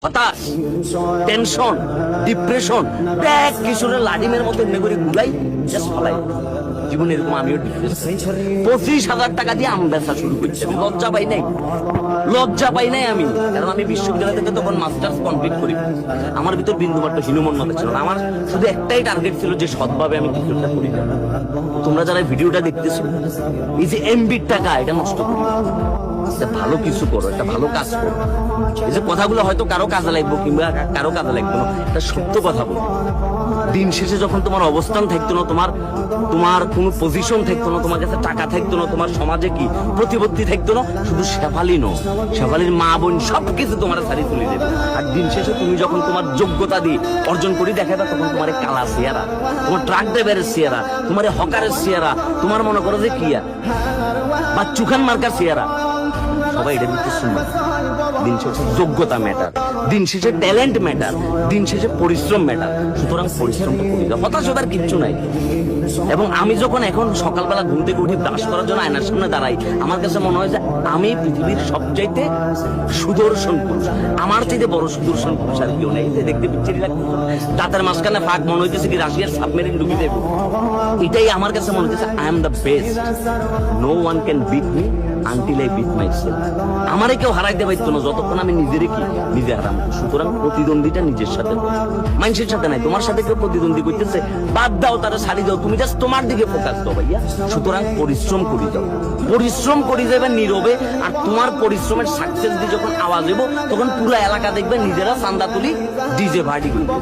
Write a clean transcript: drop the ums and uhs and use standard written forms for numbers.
হতাশ, tension, depression, bag কিশোরের লাডিমের মতো এমনি করে গুলাই জাস্ট ফলাই। জীবনে এরকম আমিও ডিপ্রেশন। 25,000 টাকা দিয়ে আম বেচা শুরু করছি। আমি লজ্জা পাই নাই, লজ্জা পাই নাই আমি, কারণ আমি বিশ্ববিদ্যালয় থেকে তখন মাস্টার্স কমপ্লিট করি। আমার ভিতর বিন্দুমাত্র হীনমন্যতা ছিল না। আমার শুধু একটাই টার্গেট ছিল যে সৎভাবে আমি কিছুটা করি। তোমরা যারা ভিডিওটা দেখতেছো, এই যে এমবির টাকা এটা নষ্ট করি, ভালো কিছু করো, একটা ভালো কাজ করো। এই যে কথাগুলো হয়তো কারো কাজে লাগবো কিংবা কারো কাজে লাগবে না, এটা সত্য কথা বলো। দিন শেষে যখন তোমার অবস্থান থাকতো না, তোমার কোনো পজিশন থাকতো না, তোমার কাছে টাকা থাকতো না, তোমার সমাজে কি প্রতিপত্তি থাকতো না, শুধু শেফালি নো, শেফালির মা বোন সবকিছু তোমার সারি তুলে দেবে। আর দিন শেষে তুমি যখন তোমার যোগ্যতা দিয়ে অর্জন করি দেখাবে, তখন তোমার কালা চেহারা, তোমার ট্রাক ড্রাইভারের চেহারা, তোমার হকারের চেহারা, তোমার মনে করো যে কিয়া বা চুখান মার্কার চেহারা, সবাই এটা দিতে শুনবে। দিন শেষে যোগ্যতা ম্যাটার, দিন শেষে ট্যালেন্ট ম্যাটার, দিন শেষে পরিশ্রম ম্যাটার। সুতরাং পরিশ্রমটা করি না, হতাশ হবার কিচ্ছু নাই। এবং আমি যখন এখন সকালবেলা ঘুম থেকে উঠে ব্রাশ করার জন্য আয়নার সামনে দাঁড়াই, আমার কাছে মনে হয় যে আমি পৃথিবীর সবচাইতে সুদর্শন পুরুষ। আমার চাইতে বড় সুদর্শন পুরুষ আর কেউ নেই। দেখতে পিচ্ছিরি লাগতেছে, দাঁতের মাঝখানে ফাঁক, মনে হইতেছে কি রাশিয়ার সাবমেরিন ডুবি দেবো। এটাই আমার কাছে মনে হচ্ছে I am the best, no one can beat me until I beat myself. আমারে কেউ হারাইতে পারতো না যতক্ষণ আমি নিজেরে কি নিজে হারাম। সুতরাং প্রতিদ্বন্দ্বীটা নিজের সাথে, মানুষের সাথে নাই। তোমার সাথে কেউ প্রতিদ্বন্দ্বী করতেছে, বাদ দাও, তারা ছাড়ি দাও, তুমি জাস্ট তোমার দিকে ফোকাস দাও ভাইয়া। সুতরাং পরিশ্রম করি যাও, পরিশ্রম করি যাবে নীরবে। আর তোমার পরিশ্রমের সাকসেস দিয়ে যখন আওয়াজ দেবো, তখন পুরো এলাকা দেখবে নিজেরা চান্দা তুলি ডিজে ভাড়ি করবে।